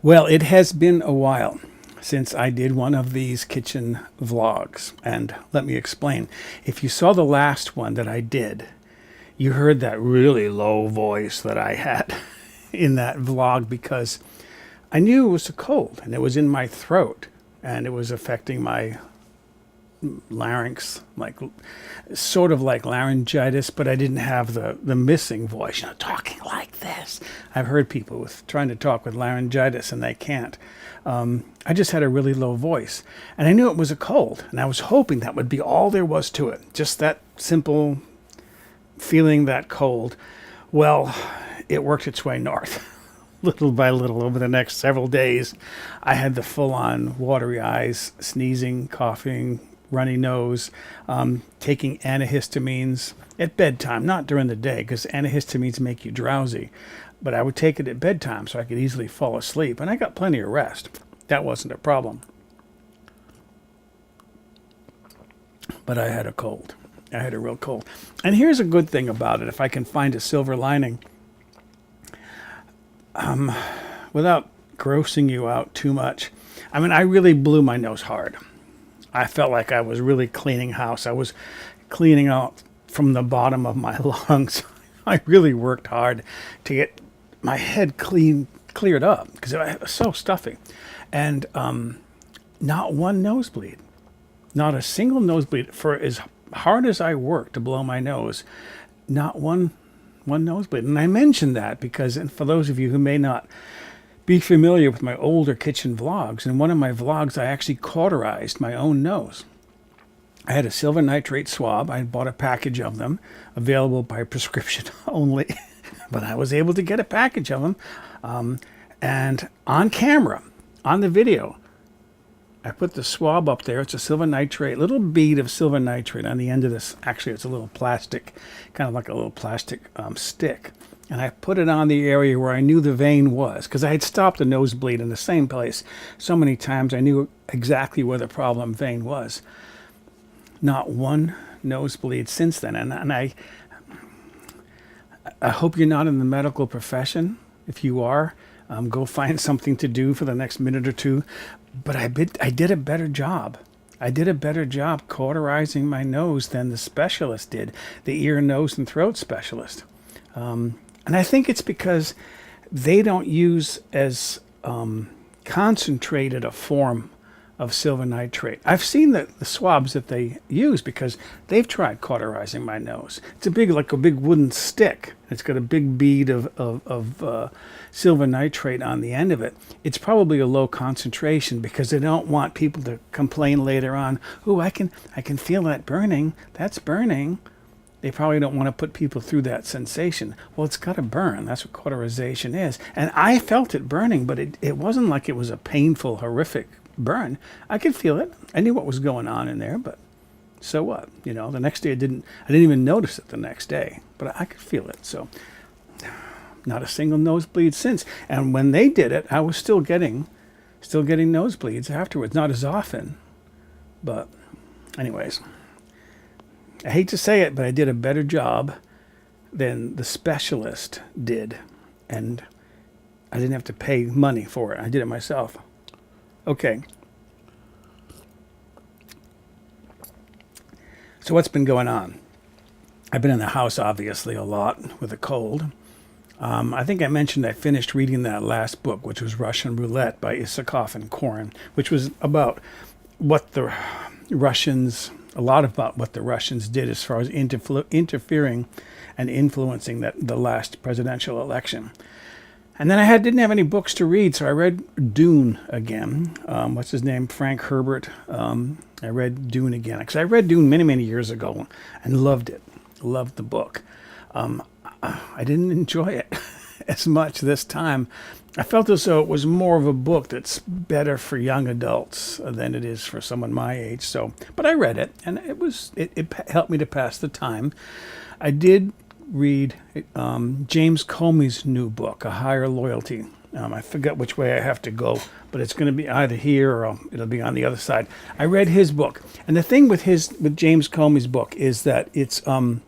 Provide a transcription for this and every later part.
Well, it has been a while since I did one of these kitchen vlogs. And let me explain. If you saw the last one that I did, you heard that really low voice that I had in that vlog because I knew it was a cold and it was in my throat and it was affecting my larynx, like sort of like laryngitis, but I didn't have the missing voice, talking like this. I've heard people with trying to talk with laryngitis and they can't. I just had a really low voice and I knew it was a cold and I was hoping that would be all there was to it. Just that simple feeling, that cold. Well, it worked its way north. Little by little over the next several days, I had the full-on watery eyes, sneezing, coughing, runny nose, taking antihistamines at bedtime, not during the day, because antihistamines make you drowsy. But I would take it at bedtime so I could easily fall asleep, and I got plenty of rest. That wasn't a problem. But I had a cold. I had a real cold. And here's a good thing about it, if I can find a silver lining. Without grossing you out too much, I really blew my nose hard. I felt like I was really cleaning house. I was cleaning out from the bottom of my lungs. I really worked hard to get my head cleared up because it was so stuffy. And not one nosebleed, not a single nosebleed. For as hard as I worked to blow my nose, not one nosebleed. And I mentioned that because, and for those of you who may not be familiar with my older kitchen vlogs, in one of my vlogs I actually cauterized my own nose. I had a silver nitrate swab. I had bought a package of them, available by prescription only, but I was able to get a package of them. And on camera, on the video, I put the swab up there. It's a silver nitrate, little bead of silver nitrate on the end of this. Actually, it's a little plastic, kind of like a little plastic stick. And I put it on the area where I knew the vein was, because I had stopped a nosebleed in the same place so many times. I knew exactly where the problem vein was. Not one nosebleed since then. And I hope you're not in the medical profession. If you are, go find something to do for the next minute or two. But I did a better job. I did a better job cauterizing my nose than the specialist did, the ear, nose, and throat specialist. And I think it's because they don't use as concentrated a form of silver nitrate. I've seen the swabs that they use because they've tried cauterizing my nose. It's like a big wooden stick. It's got a big bead of silver nitrate on the end of it. It's probably a low concentration because they don't want people to complain later on, "Oh, I can feel that burning. That's burning." They probably don't want to put people through that sensation. Well, it's got to burn. That's what cauterization is. And I felt it burning, but it wasn't like it was a painful, horrific burn. I could feel it. I knew what was going on in there, but so what? The next day I didn't even notice it the next day, but I could feel it. So not a single nosebleed since. And when they did it, I was still getting nosebleeds afterwards. Not as often, but anyways. I hate to say it, but I did a better job than the specialist did. And I didn't have to pay money for it. I did it myself. Okay. So what's been going on? I've been in the house, obviously, a lot with a cold. I think I mentioned I finished reading that last book, which was Russian Roulette by Isakov and Koren, which was about what the Russians... a lot about what the Russians did as far as interfering and influencing the last presidential election. And then I didn't have any books to read, so I read Dune again. What's his name? Frank Herbert. I read Dune again, because I read Dune many, many years ago and loved it. Loved the book. I didn't enjoy it as much this time. I felt as though it was more of a book that's better for young adults than it is for someone my age. So, but I read it, and it helped me to pass the time. I did read James Comey's new book, A Higher Loyalty. I forget which way I have to go, but it's going to be either here or it'll be on the other side. I read his book, and the thing with James Comey's book is that it's a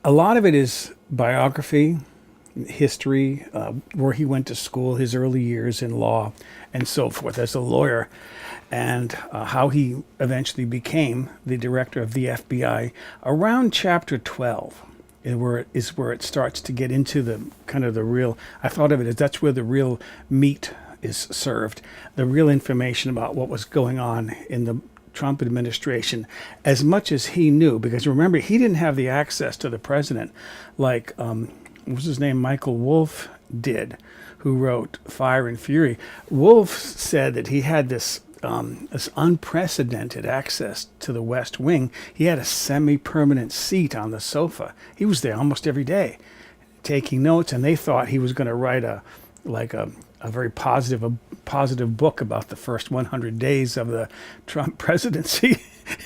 lot of it is biography, history, where he went to school, his early years in law, and so forth as a lawyer, and how he eventually became the director of the FBI. Around chapter 12 is where it starts to get into the kind of the real, I thought of it as that's where the real meat is served, the real information about what was going on in the Trump administration, as much as he knew, because remember, he didn't have the access to the president like, what was his name, Michael Wolff did, who wrote Fire and Fury. Wolff said that he had this unprecedented access to the West Wing. He had a semi-permanent seat on the sofa. He was there almost every day taking notes, and they thought he was going to write a very positive book about the first 100 days of the Trump presidency.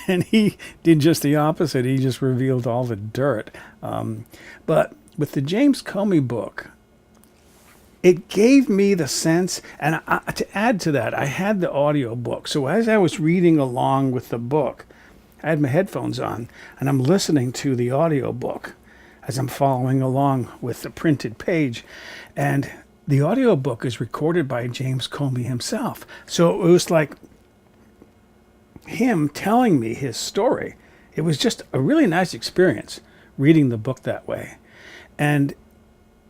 And he did just the opposite. He just revealed all the dirt. But with the James Comey book, it gave me the sense, and to add to that, I had the audio book. So as I was reading along with the book, I had my headphones on, and I'm listening to the audio book as I'm following along with the printed page. And the audio book is recorded by James Comey himself. So it was like him telling me his story. It was just a really nice experience reading the book that way. And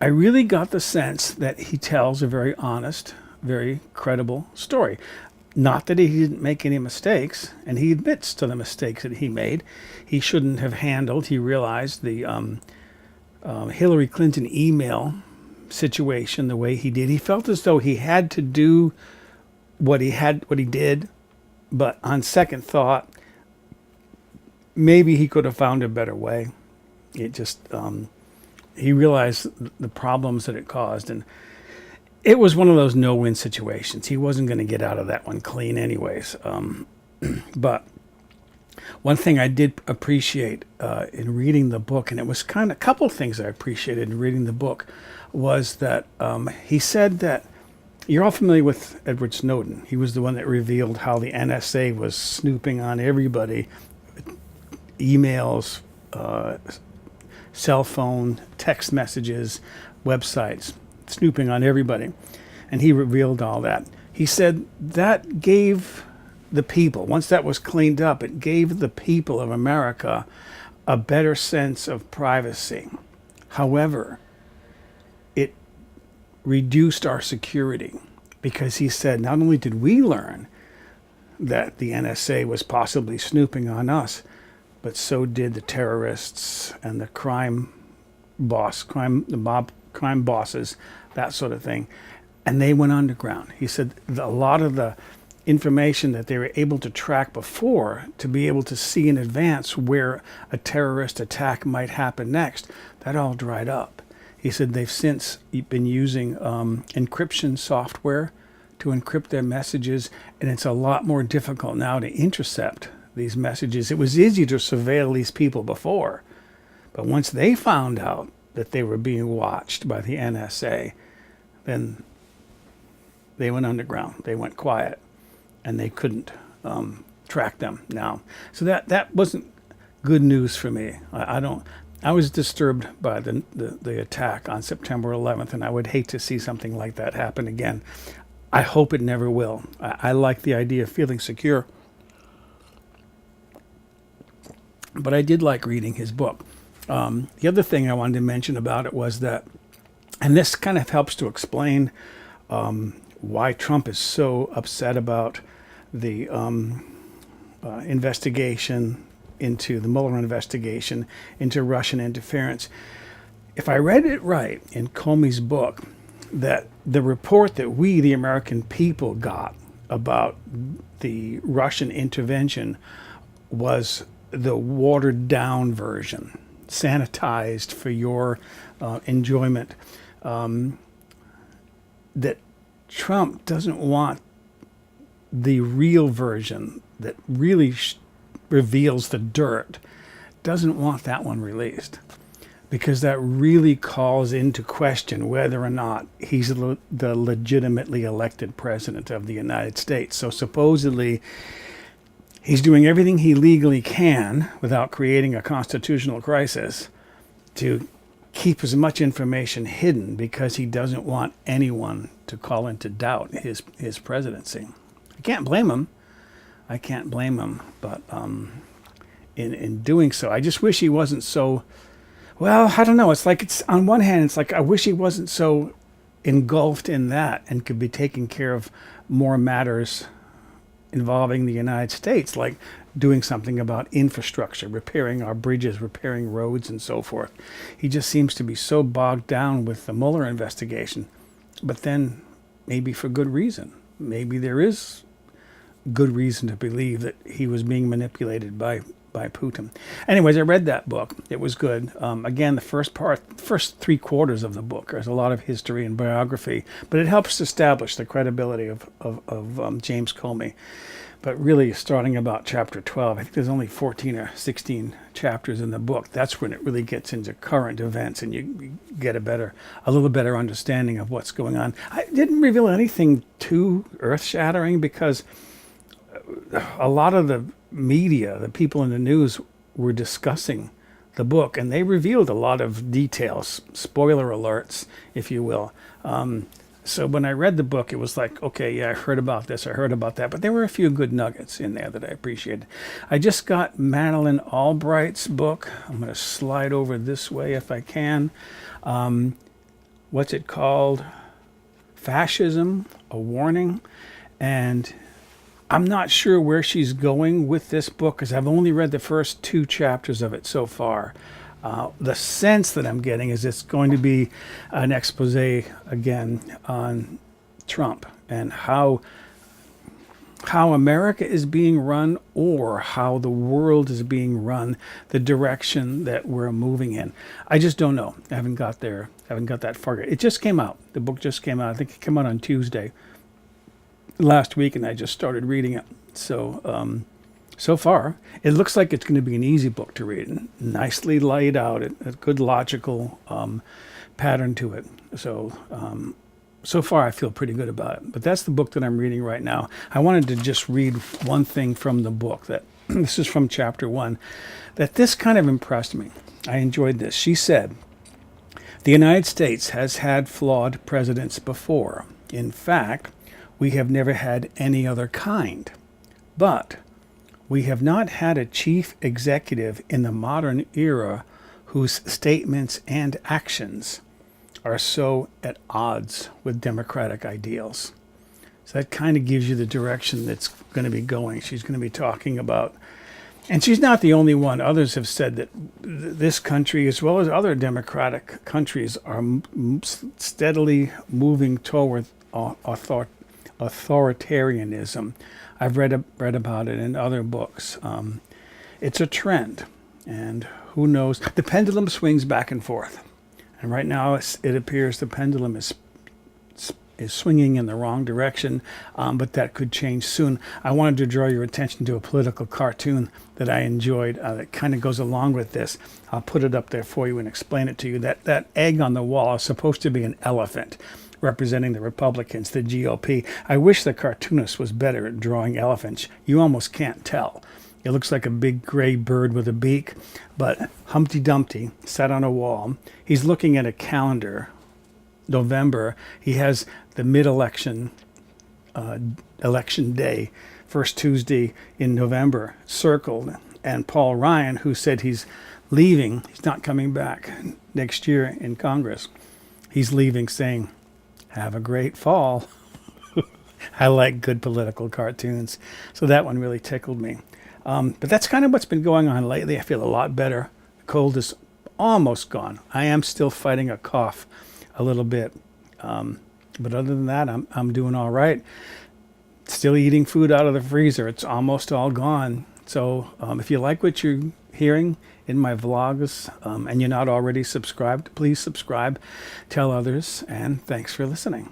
I really got the sense that he tells a very honest, very credible story. Not that he didn't make any mistakes, and he admits to the mistakes that he made. He shouldn't have handled, he realized, the Hillary Clinton email situation the way he did. He felt as though he had to do what he did, but on second thought, maybe he could have found a better way. It just, he realized the problems that it caused, and it was one of those no-win situations. He wasn't going to get out of that one clean anyways. But one thing I did appreciate in reading the book, and it was kind of a couple of things I appreciated in reading the book, was that he said that, you're all familiar with Edward Snowden. He was the one that revealed how the NSA was snooping on everybody, emails, cell phone, text messages, websites, snooping on everybody. And he revealed all that. He said that gave the people, once that was cleaned up, it gave the people of America a better sense of privacy. However, it reduced our security, because he said not only did we learn that the NSA was possibly snooping on us, but so did the terrorists and the crime bosses, that sort of thing. And they went underground. He said a lot of the information that they were able to track before, to be able to see in advance where a terrorist attack might happen next, that all dried up. He said they've since been using encryption software to encrypt their messages, and it's a lot more difficult now to intercept these messages. It was easy to surveil these people before, but once they found out that they were being watched by the NSA, then they went underground. They went quiet, and they couldn't track them now. So that wasn't good news for me. I was disturbed by the attack on September 11th, and I would hate to see something like that happen again. I hope it never will. I like the idea of feeling secure. But I did like reading his book. The other thing I wanted to mention about it was that, and this kind of helps to explain why Trump is so upset about the investigation into the Mueller investigation into Russian interference. If I read it right in Comey's book, that the report that we, the American people, got about the Russian intervention was the watered down version, sanitized for your enjoyment, that Trump doesn't want the real version that really reveals the dirt, doesn't want that one released, because that really calls into question whether or not he's the legitimately elected president of the United States. So supposedly he's doing everything he legally can without creating a constitutional crisis to keep as much information hidden because he doesn't want anyone to call into doubt his presidency. I can't blame him. I can't blame him. But in doing so, I just wish he wasn't so, well, I don't know. It's like, it's on one hand, it's like I wish he wasn't so engulfed in that and could be taking care of more matters involving the United States, like doing something about infrastructure, repairing our bridges, repairing roads, and so forth. He just seems to be so bogged down with the Mueller investigation. But then, maybe for good reason. Maybe there is good reason to believe that he was being manipulated by Putin. Anyways, I read that book. It was good. Again, the first 3/4 of the book, there's a lot of history and biography, but it helps establish the credibility of James Comey. But really, starting about chapter 12, I think there's only 14 or 16 chapters in the book. That's when it really gets into current events, and you get a little better understanding of what's going on. I didn't reveal anything too earth-shattering because a lot of the media, the people in the news, were discussing the book, and they revealed a lot of details, spoiler alerts, if you will. So when I read the book, it was like, okay, yeah, I heard about this, I heard about that, but there were a few good nuggets in there that I appreciated. I just got Madeleine Albright's book. I'm going to slide over this way if I can. What's it called? Fascism, A Warning. And I'm not sure where she's going with this book because I've only read the first 2 chapters of it so far. The sense that I'm getting is it's going to be an expose again on Trump and how America is being run, or how the world is being run, the direction that we're moving in. I just don't know. I haven't got there. I haven't got that far. It just came out. The book just came out. I think it came out on Tuesday last week, and I just started reading it. So far, it looks like it's going to be an easy book to read, nicely laid out, a good logical pattern to it. So far, I feel pretty good about it. But that's the book that I'm reading right now. I wanted to just read one thing from the book. That this is from chapter 1. That this kind of impressed me. I enjoyed this. She said, "The United States has had flawed presidents before. In fact, we have never had any other kind. But we have not had a chief executive in the modern era whose statements and actions are so at odds with democratic ideals." So that kind of gives you the direction that's going to be going. She's going to be talking about, and she's not the only one. Others have said that this country, as well as other democratic countries, are steadily moving toward authoritarianism. I've read about it in other books. It's a trend, and who knows? The pendulum swings back and forth, and right now it appears the pendulum is swinging in the wrong direction, but that could change soon. I wanted to draw your attention to a political cartoon that I enjoyed that kind of goes along with this. I'll put it up there for you and explain it to you. That egg on the wall is supposed to be an elephant representing the Republicans, the GOP. I wish the cartoonist was better at drawing elephants. You almost can't tell. It looks like a big gray bird with a beak, but Humpty Dumpty sat on a wall. He's looking at a calendar, November. He has the mid-election election day, first Tuesday in November, circled. And Paul Ryan, who said he's leaving, he's not coming back next year in Congress. He's leaving saying, "Have a great fall." I like good political cartoons. So that one really tickled me. But that's kind of what's been going on lately. I feel a lot better. The cold is almost gone. I am still fighting a cough a little bit. But other than that, I'm doing all right. Still eating food out of the freezer. It's almost all gone. So if you like what you're hearing in my vlogs and you're not already subscribed, please subscribe, tell others, and thanks for listening.